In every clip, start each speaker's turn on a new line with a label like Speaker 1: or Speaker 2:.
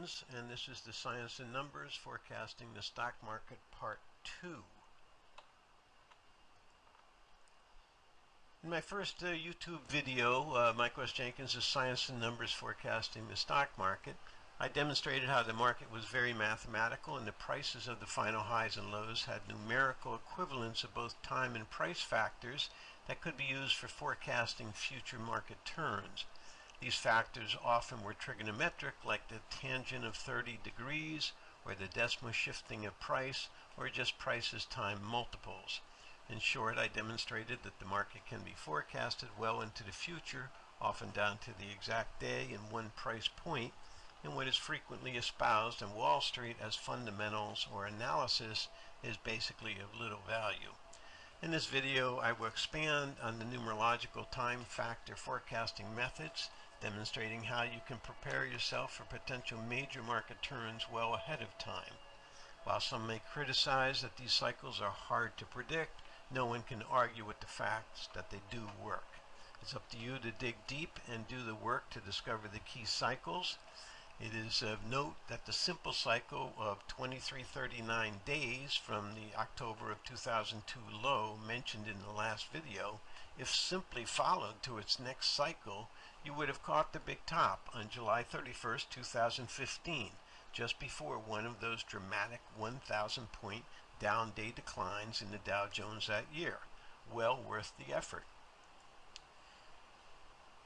Speaker 1: Jones, and this is the Science and Numbers Forecasting the Stock Market Part 2. In my first YouTube video, Mike West Jenkins' Science and Numbers Forecasting the Stock Market, I demonstrated how the market was very mathematical and the prices of the final highs and lows had numerical equivalents of both time and price factors that could be used for forecasting future market turns. These factors often were trigonometric, like the tangent of 30 degrees, or the decimal shifting of price, or just prices time multiples. In short, I demonstrated that the market can be forecasted well into the future, often down to the exact day and one price point, and what is frequently espoused in Wall Street as fundamentals or analysis is basically of little value. In this video, I will expand on the numerological time factor forecasting methods, demonstrating how you can prepare yourself for potential major market turns well ahead of time. While some may criticize that these cycles are hard to predict, no one can argue with the facts that they do work. It's up to you to dig deep and do the work to discover the key cycles. It is of note that the simple cycle of 2339 days from the October of 2002 low mentioned in the last video, if simply followed to its next cycle, you would have caught the big top on July 31st, 2015, just before one of those dramatic 1,000 point down day declines in the Dow Jones that year. Well worth the effort.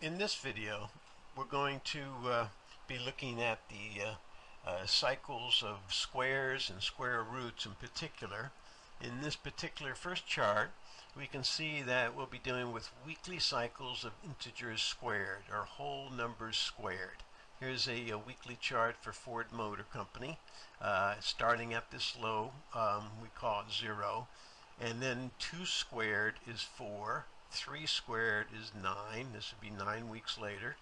Speaker 1: In this video, we're going to be looking at the cycles of squares and square roots in particular. In this particular first chart, we can see that we'll be dealing with weekly cycles of integers squared, or whole numbers squared. Here's a weekly chart for Ford Motor Company. Starting at this low, we call it 0, and then 2 squared is 4, 3 squared is 9, this would be 9 weeks later.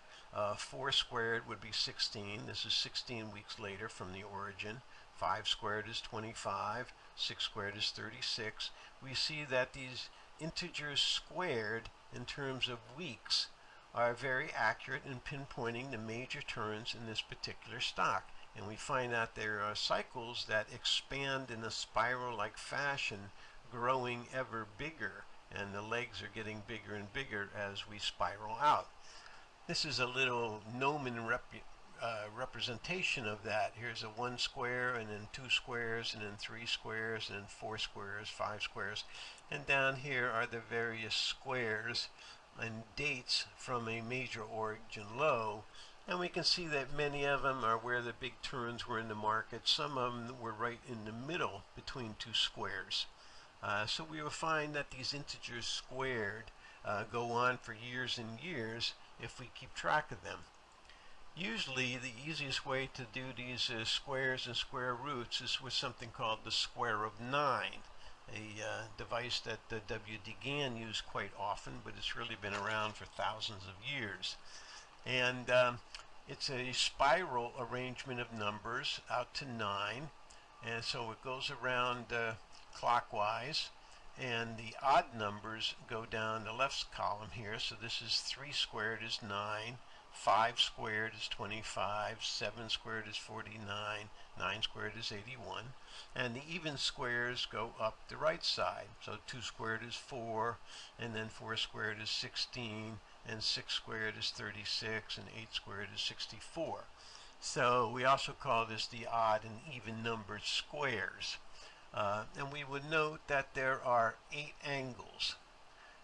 Speaker 1: 4 squared would be 16, this is 16 weeks later from the origin. 5 squared is 25, 6 squared is 36. We see that these integers squared in terms of weeks are very accurate in pinpointing the major turns in this particular stock. And we find out there are cycles that expand in a spiral-like fashion, growing ever bigger, and the legs are getting bigger and bigger as we spiral out. This is a little gnomon representation of that. Here's a 1 square, and then 2 squares, and then 3 squares, and then 4 squares, 5 squares. And down here are the various squares and dates from a major origin low. And we can see that many of them are where the big turns were in the market. Some of them were right in the middle between 2 squares. So we will find that these integers squared go on for years and years if we keep track of them. Usually the easiest way to do these squares and square roots is with something called the square of 9, a device that W.D. Gann used quite often, but it's really been around for thousands of years. And it's a spiral arrangement of numbers out to 9, and so it goes around clockwise, and the odd numbers go down the left column here. So this is 3 squared is 9, 5 squared is 25, 7 squared is 49, 9 squared is 81, and the even squares go up the right side. So 2 squared is 4, and then 4 squared is 16, and 6 squared is 36, and 8 squared is 64. So we also call this the odd and even numbered squares. And we would note that there are 8 angles,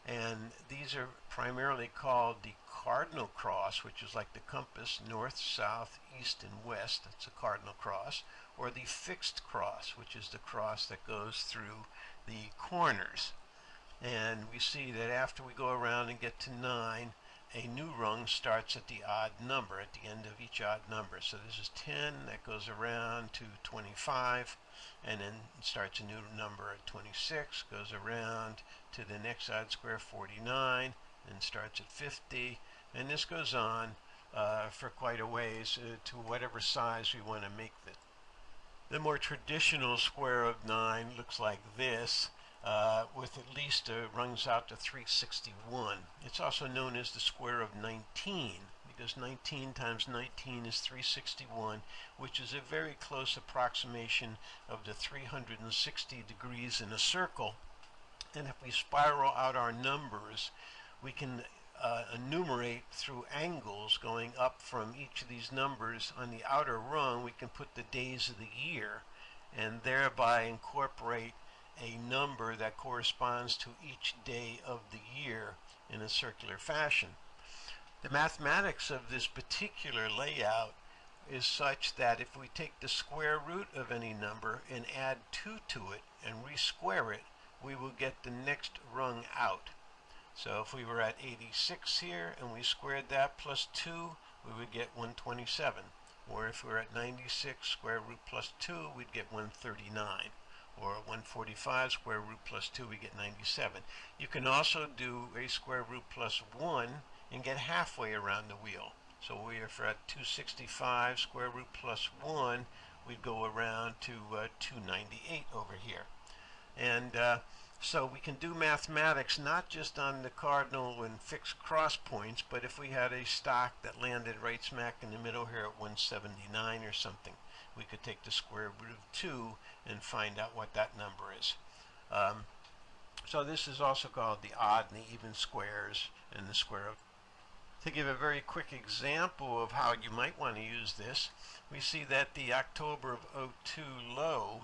Speaker 1: and these are primarily called the cardinal cross, which is like the compass, north, south, east, and west. That's a cardinal cross. Or the fixed cross, which is the cross that goes through the corners. And we see that after we go around and get to 9, a new rung starts at the odd number, at the end of each odd number. So this is 10, that goes around to 25, and then starts a new number at 26, goes around to the next odd square, 49, and starts at 50, and this goes on for quite a ways to whatever size we want to make it. The more traditional square of 9 looks like this, with at least rungs out to 361. It's also known as the square of 19 because 19 times 19 is 361, which is a very close approximation of the 360 degrees in a circle. And if we spiral out our numbers, we can enumerate through angles going up from each of these numbers. On the outer rung, we can put the days of the year and thereby incorporate a number that corresponds to each day of the year in a circular fashion. The mathematics of this particular layout is such that if we take the square root of any number and add 2 to it and re-square it, we will get the next rung out. So if we were at 86 here and we squared that plus 2, we would get 127. Or if we were at 96, square root plus 2, we'd get 139. Or 145, square root plus 2, we get 97. You can also do a square root plus 1 and get halfway around the wheel. So we are at 265, square root plus 1, we'd go around to 298 over here. And so we can do mathematics not just on the cardinal and fixed cross points, but if we had a stock that landed right smack in the middle here at 179 or something, we could take the square root of 2 and find out what that number is. So this is also called the odd and the even squares and the square of. To give a very quick example of how you might want to use this, we see that the October of 02 low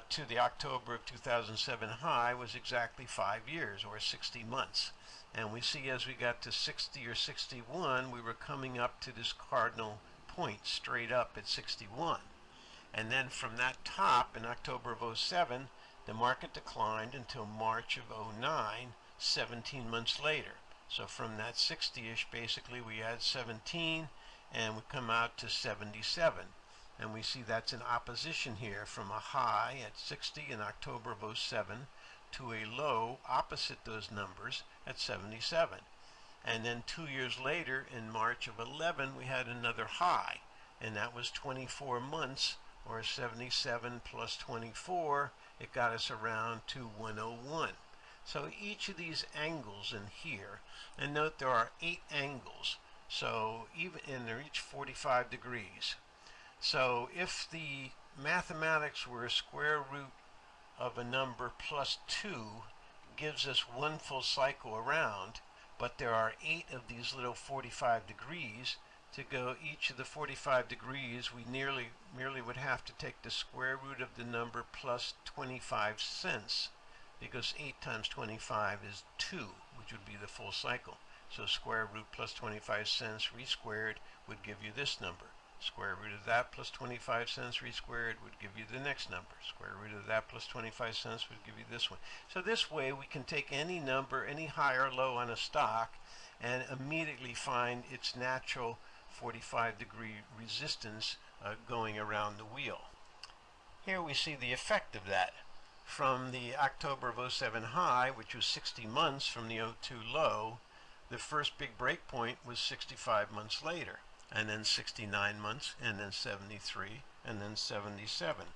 Speaker 1: to the October of 2007 high was exactly 5 years, or 60 months. And we see as we got to 60 or 61, we were coming up to this cardinal point straight up at 61. And then from that top in October of 07, the market declined until March of 09, 17 months later. So from that 60-ish, basically we add 17 and we come out to 77. And we see that's in opposition here from a high at 60 in October of 07 to a low opposite those numbers at 77. And then 2 years later in March of 11 we had another high, and that was 24 months, or 77 plus 24, it got us around to 101. So each of these angles in here, and note there are 8 angles, so and they're each 45 degrees. So if the mathematics were a square root of a number plus 2 gives us 1 full cycle around, but there are 8 of these little 45 degrees. To go each of the 45 degrees, we merely would have to take the square root of the number plus 25 cents, because 8 times 25 is 2, which would be the full cycle. So square root plus 25 cents re-squared would give you this number. Square root of that plus 25 cents re-squared would give you the next number. Square root of that plus 25 cents would give you this one. So this way we can take any number, any high or low on a stock, and immediately find its natural 45-degree resistance going around the wheel. Here we see the effect of that. From the October of 07 high, which was 60 months from the 02 low, the first big break point was 65 months later, and then 69 months, and then 73, and then 77.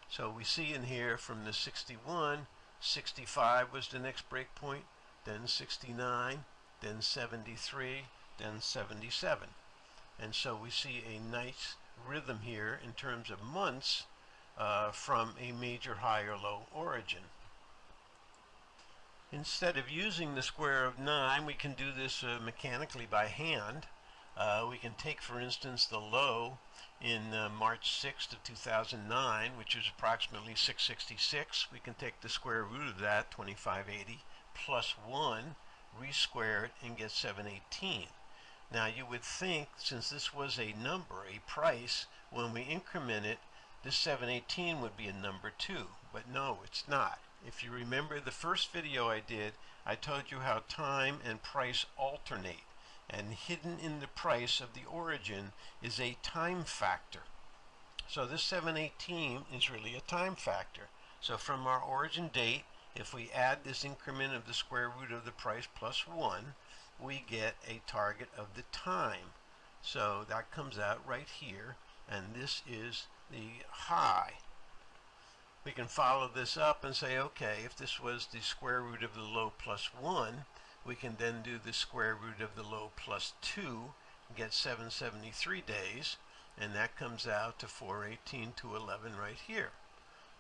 Speaker 1: So we see in here from the 61, 65 was the next break point, then 69, then 73, then 77. And so we see a nice rhythm here in terms of months from a major high or low origin. Instead of using the square of 9, we can do this mechanically by hand. We can take, for instance, the low in March 6th of 2009, which is approximately 666. We can take the square root of that, 2580, plus 1, re-square it, and get 718. Now you would think, since this was a number, a price, when we increment it, this 718 would be a number too, but no, it's not. If you remember the first video I did, I told you how time and price alternate, and hidden in the price of the origin is a time factor. So this 718 is really a time factor. So from our origin date, if we add this increment of the square root of the price plus 1, we get a target of the time. So that comes out right here, and this is the high. We can follow this up and say, okay, if this was the square root of the low plus 1, we can then do the square root of the low plus 2, get 773 days, and that comes out to 418 to 11 right here.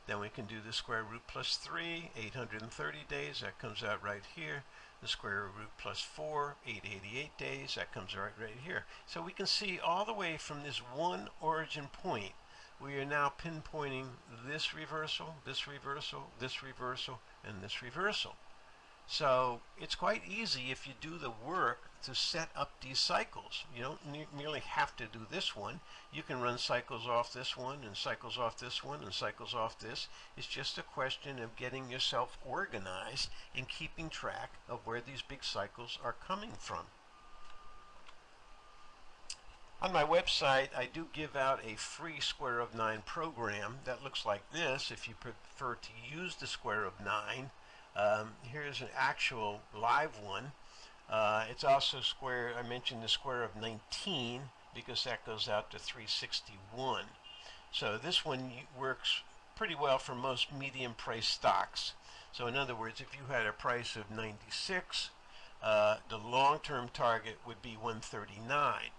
Speaker 1: Then we can do the square root plus 3, 830 days, that comes out right here. The square root plus 4, 888 days, that comes right here. So we can see all the way from this one origin point, we are now pinpointing this reversal, this reversal, this reversal, and this reversal. So it's quite easy if you do the work to set up these cycles. You don't merely have to do this one. You can run cycles off this one and cycles off this one and cycles off this. It's just a question of getting yourself organized and keeping track of where these big cycles are coming from. On my website, I do give out a free square of 9 program that looks like this if you prefer to use the square of 9. Here's an actual live one. It's also square, I mentioned the square of 19 because that goes out to 361. So this one works pretty well for most medium price stocks. So in other words, if you had a price of 96, the long-term target would be 139.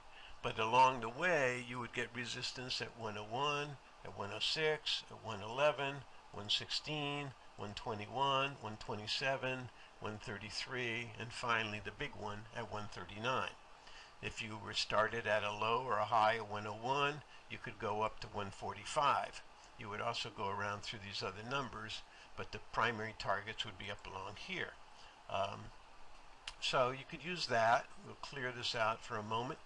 Speaker 1: But along the way, you would get resistance at 101, at 106, at 111, 116, 121, 127, 133, and finally the big one at 139. If you were started at a low or a high of 101, you could go up to 145. You would also go around through these other numbers, but the primary targets would be up along here. So you could use that. We'll clear this out for a moment.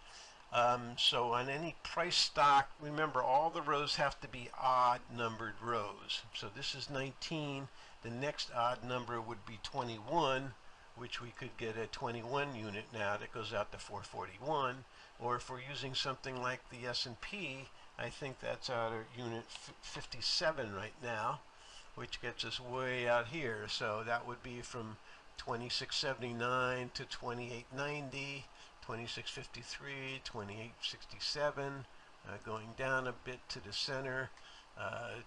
Speaker 1: So on any price stock, remember all the rows have to be odd numbered rows. So this is 19. The next odd number would be 21, which we could get a 21 unit now that goes out to 441. Or if we're using something like the S&P, I think that's out of unit 57 right now, which gets us way out here. So that would be from 2679 to 2890. 2653, 2867, going down a bit to the center,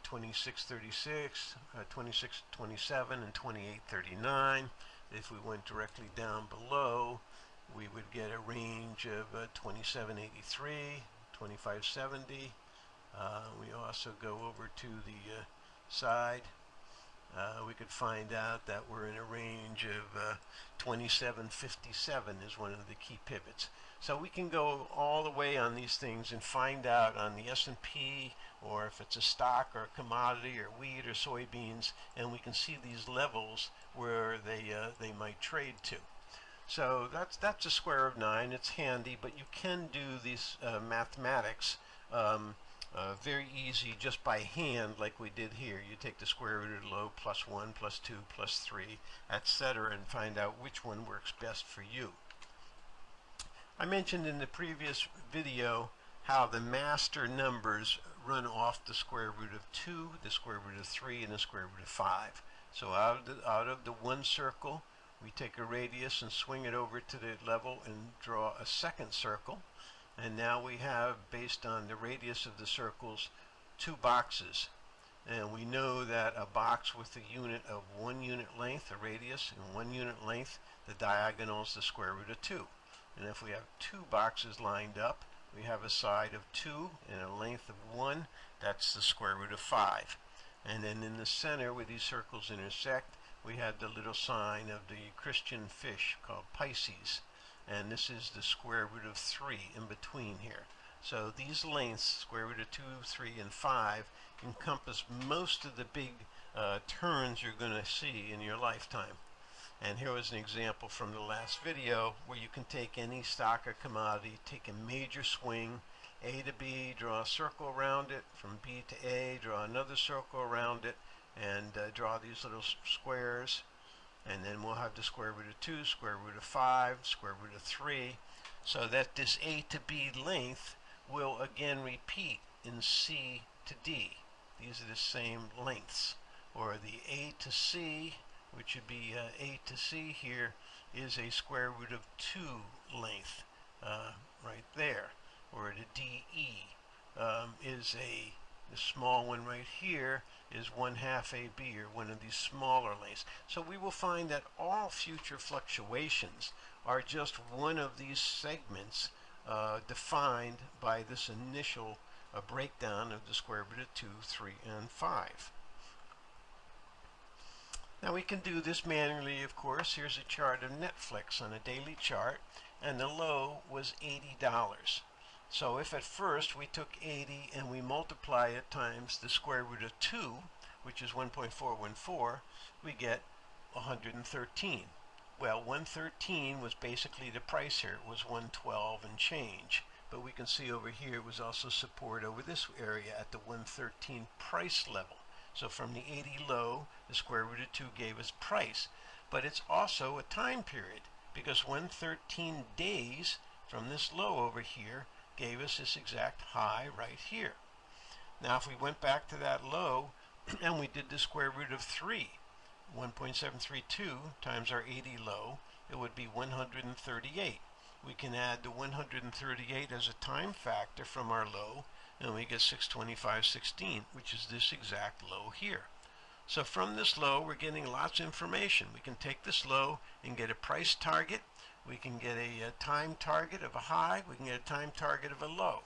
Speaker 1: 2636, 2627, and 2839. If we went directly down below, we would get a range of 2783, 2570. We also go over to the side. We could find out that we're in a range of 2757 is one of the key pivots. So we can go all the way on these things and find out on the S&P, or if it's a stock or a commodity or wheat or soybeans, and we can see these levels where they might trade to. So that's a square of 9. It's handy, but you can do these mathematics very easy just by hand, like we did here. You take the square root of the low, plus 1, plus 2, plus 3, etc., and find out which one works best for you. I mentioned in the previous video how the master numbers run off the square root of 2, the square root of 3, and the square root of 5. So out of the one circle, we take a radius and swing it over to the level and draw a second circle. And now we have, based on the radius of the circles, 2 boxes. And we know that a box with a unit of 1 unit length, a radius, and 1 unit length, the diagonal is the square root of 2. And if we have 2 boxes lined up, we have a side of 2 and a length of 1, that's the square root of 5. And then in the center, where these circles intersect, we have the little sign of the Christian fish called Pisces. And this is the square root of 3 in between here. So these lengths, square root of 2, 3, and 5, encompass most of the big turns you're going to see in your lifetime. And here was an example from the last video where you can take any stock or commodity, take a major swing, A to B, draw a circle around it, from B to A, draw another circle around it, and draw these little squares. And then we'll have the square root of 2, square root of 5, square root of 3, so that this A to B length will again repeat in C to D. These are the same lengths. Or the A to C, which would be A to C here, is a square root of 2 length right there. Or the DE is the small one right here is 1/2 AB, or one of these smaller lengths. So we will find that all future fluctuations are just one of these segments defined by this initial breakdown of the square root of 2, 3, and 5. Now we can do this manually, of course. Here's a chart of Netflix on a daily chart, and the low was $80. So if at first we took 80 and we multiply it times the square root of 2, which is 1.414, we get 113. Well, 113 was basically the price here. It was 112 and change. But we can see over here it was also support over this area at the 113 price level. So from the 80 low, the square root of 2 gave us price. But it's also a time period, because 113 days from this low over here gave us this exact high right here. Now if we went back to that low and we did the square root of 3, 1.732 times our 80 low, it would be 138. We can add the 138 as a time factor from our low, and we get 625.16, which is this exact low here. So from this low, we're getting lots of information. We can take this low and get a price target. We can get a time target of a high. We can get a time target of a low.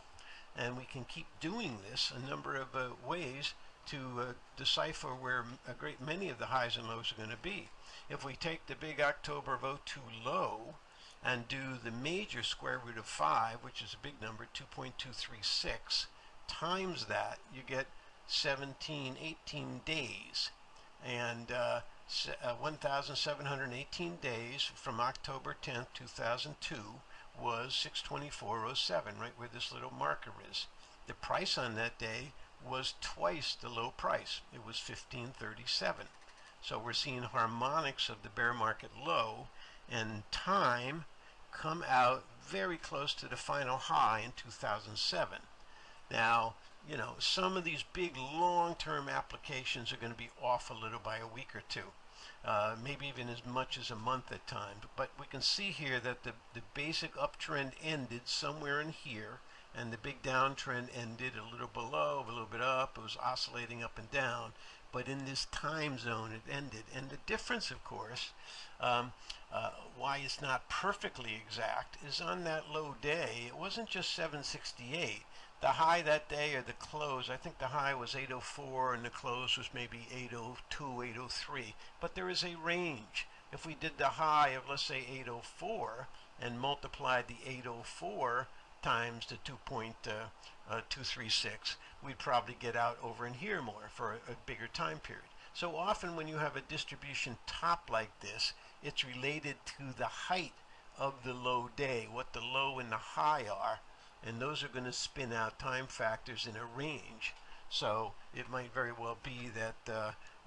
Speaker 1: And we can keep doing this a number of ways to decipher where a great many of the highs and lows are going to be. If we take the big October of 02 low and do the major square root of 5, which is a big number, 2.236, times that, you get 18 days. And 1,718 days from October 10th, 2002 was 624.07, right where this little marker is. The price on that day was twice the low price. It was 15.37. So we're seeing harmonics of the bear market low and time come out very close to the final high in 2007. Now, you know, some of these big long-term applications are going to be off a little by a week or two, maybe even as much as a month at times. But we can see here that the basic uptrend ended somewhere in here, and the big downtrend ended a little below, a little bit up. It was oscillating up and down, but in this time zone it ended. And the difference, of course, why it's not perfectly exact, is on that low day, it wasn't just 768. The high that day, or the close, I think the high was 804 and the close was maybe 802, 803. But there is a range. If we did the high of, let's say, 804 and multiplied the 804 times the 2.236, we'd probably get out over in here more for a bigger time period. So often when you have a distribution top like this, it's related to the height of the low day, what the low and the high are, and those are going to spin out time factors in a range. So it might very well be that,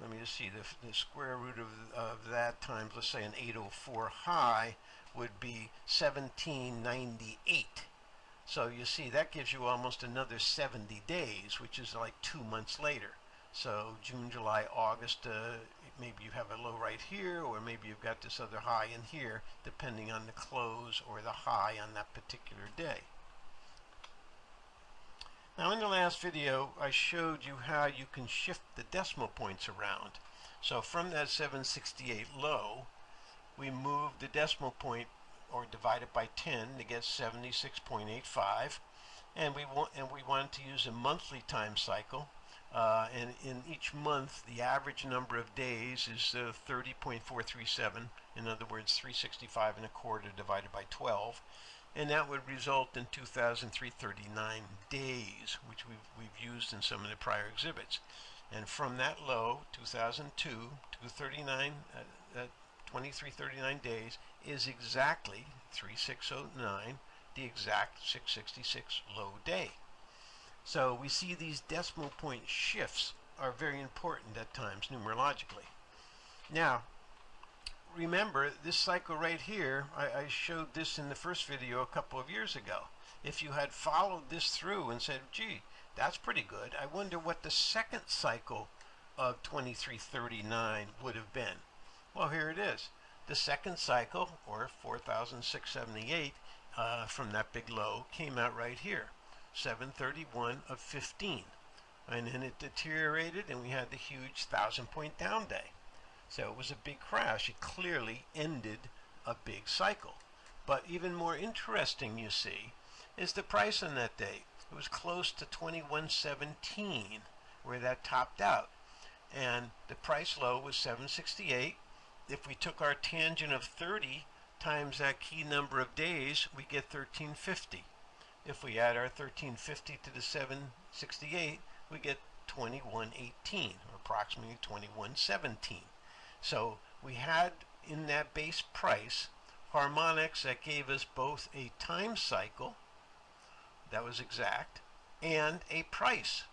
Speaker 1: let me just see, the square root of that times, let's say, an 804 high would be 1798. So you see, that gives you almost another 70 days, which is like 2 months later. So June, July, August, maybe you have a low right here, or maybe you've got this other high in here, depending on the close or the high on that particular day. Now in the last video, I showed you how you can shift the decimal points around. So from that 768 low, we moved the decimal point, or divide it by 10 to get 76.85, and we wanted to use a monthly time cycle. And in each month, the average number of days is 30.437. In other words, 365 and a quarter divided by 12. And that would result in 2,339 days, which we've used in some of the prior exhibits. And from that low, 2002, 2339 days is exactly 3609, the exact 666 low day. So we see these decimal point shifts are very important at times numerologically. Now, remember this cycle right here, I showed this in the first video a couple of years ago. If you had followed this through and said, gee, that's pretty good, I wonder what the second cycle of 2339 would have been. Well, here it is. The second cycle, or 4,678 from that big low, came out right here. 731 of 15, and then it deteriorated and we had the huge 1,000-point down day. So it was a big crash. It clearly ended a big cycle. But even more interesting, you see, is the price on that day. It was close to 21.17 where that topped out, and the price low was 768. If we took our tangent of 30 times that key number of days, we get 1350. If we add our 1350 to the 768, we get 2118, or approximately 2117. So we had in that base price harmonics that gave us both a time cycle that was exact and a price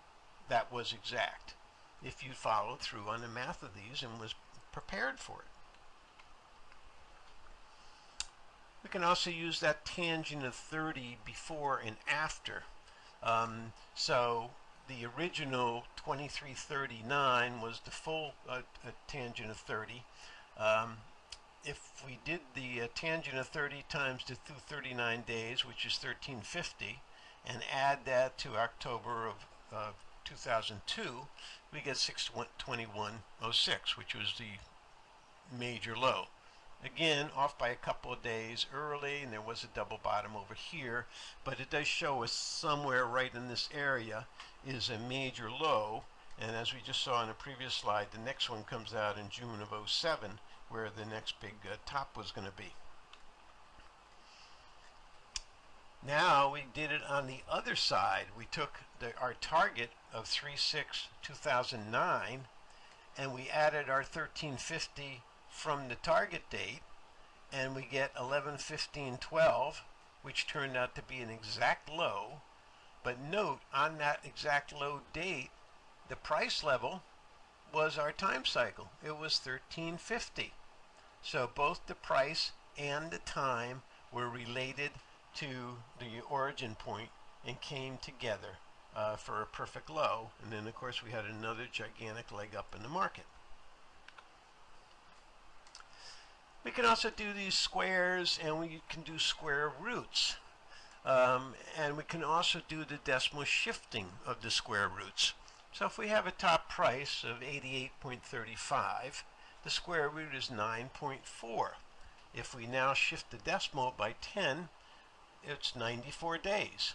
Speaker 1: that was exact, if you followed through on the math of these and was prepared for it. We can also use that tangent of 30 before and after. So the original 2339 was the full tangent of 30. If we did the tangent of 30 times the 239 days, which is 1350, and add that to October of 2002, we get 621.06, which was the major low. Again, off by a couple of days early, and there was a double bottom over here, but it does show us somewhere right in this area is a major low, and as we just saw in the previous slide, the next one comes out in June of 07, where the next big top was going to be. Now we did it on the other side. We took our target of 3/6/2009, and we added our 1350 from the target date, and we get 11/15/12, which turned out to be an exact low. But note, on that exact low date, the price level was our time cycle. It was 1350. So both the price and the time were related to the origin point and came together for a perfect low. And then of course we had another gigantic leg up in the market. We can also do these squares, and we can do square roots. And we can also do the decimal shifting of the square roots. So if we have a top price of 88.35, the square root is 9.4. If we now shift the decimal by 10, it's 94 days.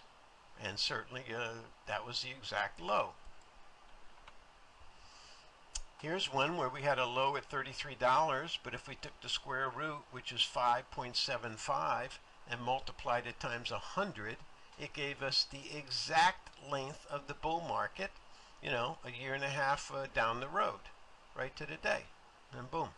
Speaker 1: And certainly that was the exact low. Here's one where we had a low at $33, but if we took the square root, which is 5.75, and multiplied it times 100, it gave us the exact length of the bull market, you know, a year and a half down the road, right to the day, and boom.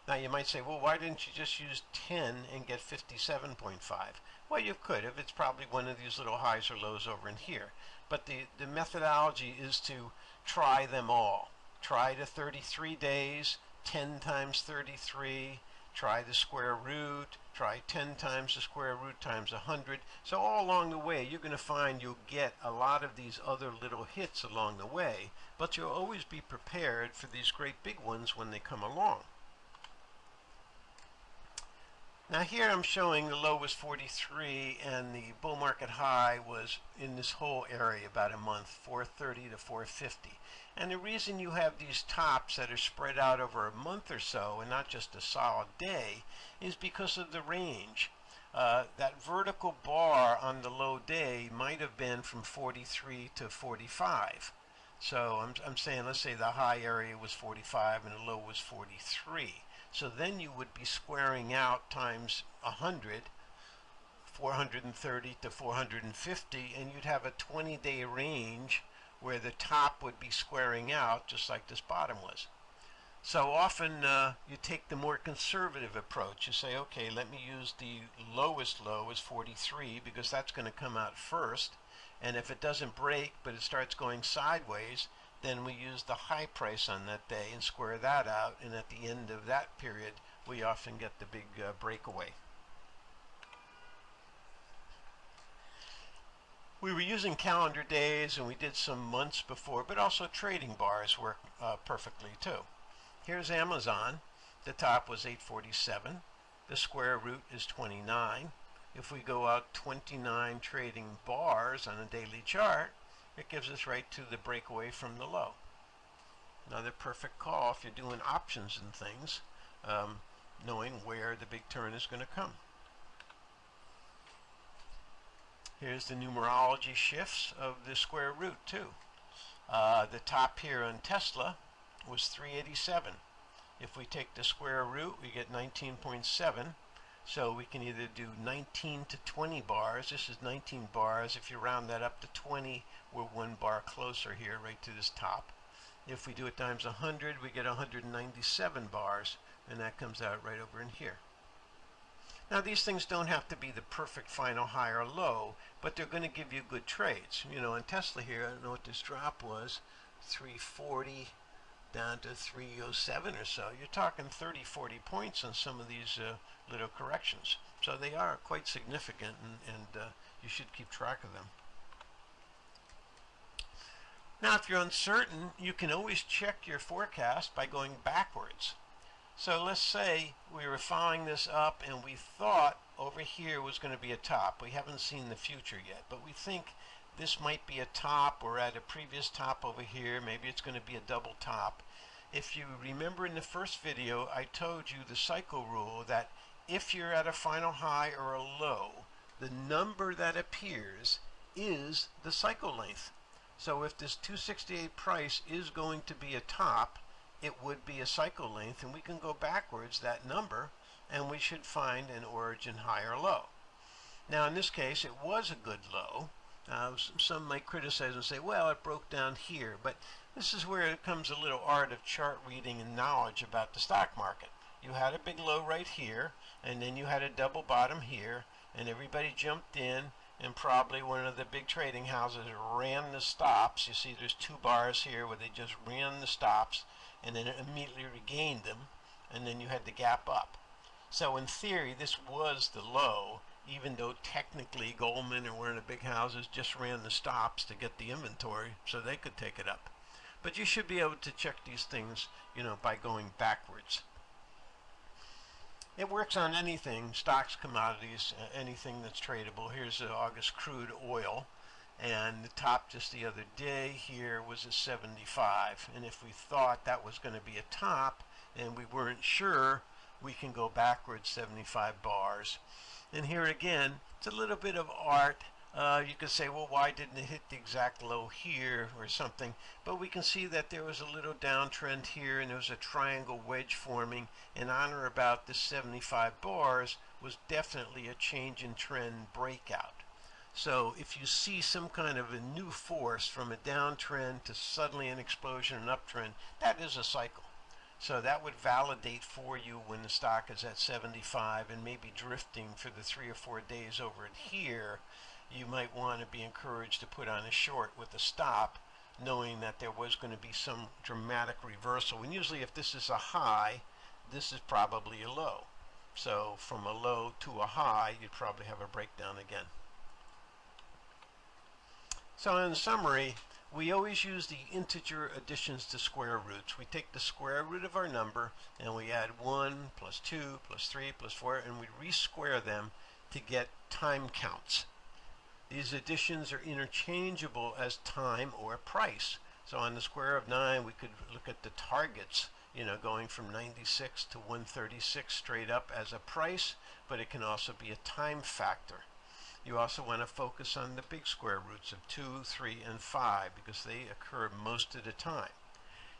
Speaker 1: Now you might say, well, why didn't you just use 10 and get 57.5? Well, you could have. It's probably one of these little highs or lows over in here. But the methodology is to try them all. Try the 33 days, 10 times 33, try the square root, try 10 times the square root times 100. So all along the way, you're going to find you'll get a lot of these other little hits along the way, but you'll always be prepared for these great big ones when they come along. Now here I'm showing the low was 43 and the bull market high was in this whole area about a month, 430 to 450. And the reason you have these tops that are spread out over a month or so and not just a solid day is because of the range. That vertical bar on the low day might have been from 43 to 45. So I'm saying, let's say the high area was 45 and the low was 43. So then you would be squaring out times 100, 430 to 450, and you'd have a 20-day range where the top would be squaring out just like this bottom was. So often you take the more conservative approach. You say, okay, let me use the lowest low as 43 because that's going to come out first, and if it doesn't break but it starts going sideways, then we use the high price on that day and square that out, and at the end of that period we often get the big breakaway. We were using calendar days and we did some months before, but also trading bars work perfectly too. Here's Amazon. The top was 847. The square root is 29. If we go out 29 trading bars on a daily chart, it gives us right to the breakaway from the low. Another perfect call if you're doing options and things, knowing where the big turn is going to come. Here's the numerology shifts of the square root too. The top here on Tesla was 387. If we take the square root, we get 19.7. So we can either do 19 to 20 bars. This is 19 bars. If you round that up to 20, we're 1 bar closer here, right to this top. If we do it times 100, we get 197 bars, and that comes out right over in here. Now these things don't have to be the perfect final high or low, but they're going to give you good trades. You know, on Tesla here, I don't know what this drop was, 340 down to 307 or so. You're talking 30, 40 points on some of these little corrections. So they are quite significant, and you should keep track of them. Now, if you're uncertain, you can always check your forecast by going backwards. So let's say we were following this up and we thought over here was going to be a top. We haven't seen the future yet, but we think this might be a top. We're at a previous top over here. Maybe it's going to be a double top. If you remember in the first video, I told you the cycle rule that if you're at a final high or a low, the number that appears is the cycle length. So if this 268 price is going to be a top, it would be a cycle length, and we can go backwards that number, and we should find an origin high or low. Now in this case, it was a good low. Some might criticize and say, well, it broke down here, but this is where it comes a little art of chart reading and knowledge about the stock market. You had a big low right here, and then you had a double bottom here, and everybody jumped in, and probably one of the big trading houses ran the stops. You see there's 2 bars here where they just ran the stops, and then it immediately regained them, and then you had the gap up. So in theory, this was the low, even though technically Goldman or one of the big houses just ran the stops to get the inventory so they could take it up. But you should be able to check these things, you know, by going backwards. It works on anything, stocks, commodities, anything that's tradable. Here's August crude oil, and the top just the other day here was at 75. And if we thought that was going to be a top and we weren't sure, we can go backwards 75 bars. And here again, it's a little bit of art. You could say, well, why didn't it hit the exact low here or something? But we can see that there was a little downtrend here, and there was a triangle wedge forming, and on or about the 75 bars was definitely a change in trend breakout. So if you see some kind of a new force from a downtrend to suddenly an explosion, an uptrend, that is a cycle. So that would validate for you when the stock is at 75 and maybe drifting for the 3 or 4 days over it here. You might want to be encouraged to put on a short with a stop, knowing that there was going to be some dramatic reversal. And usually if this is a high, this is probably a low. So from a low to a high, you'd probably have a breakdown again. So in summary, we always use the integer additions to square roots. We take the square root of our number and we add 1 plus 2 plus 3 plus 4, and we re-square them to get time counts. These additions are interchangeable as time or price. So on the square of 9, we could look at the targets, you know, going from 96 to 136 straight up as a price, but it can also be a time factor. You also want to focus on the big square roots of 2, 3, and 5 because they occur most of the time.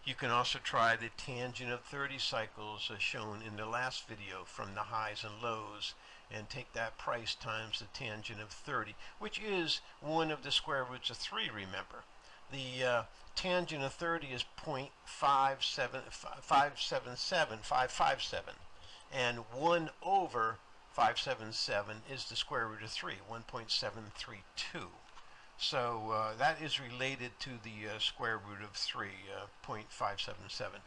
Speaker 1: You can also try the tangent of 30 cycles as shown in the last video from the highs and lows, and take that price times the tangent of 30, which is one of the square roots of 3, remember. The tangent of 30 is 0.577, and 1 over 577 is the square root of 3, 1.732. So that is related to the square root of 3, 0.577.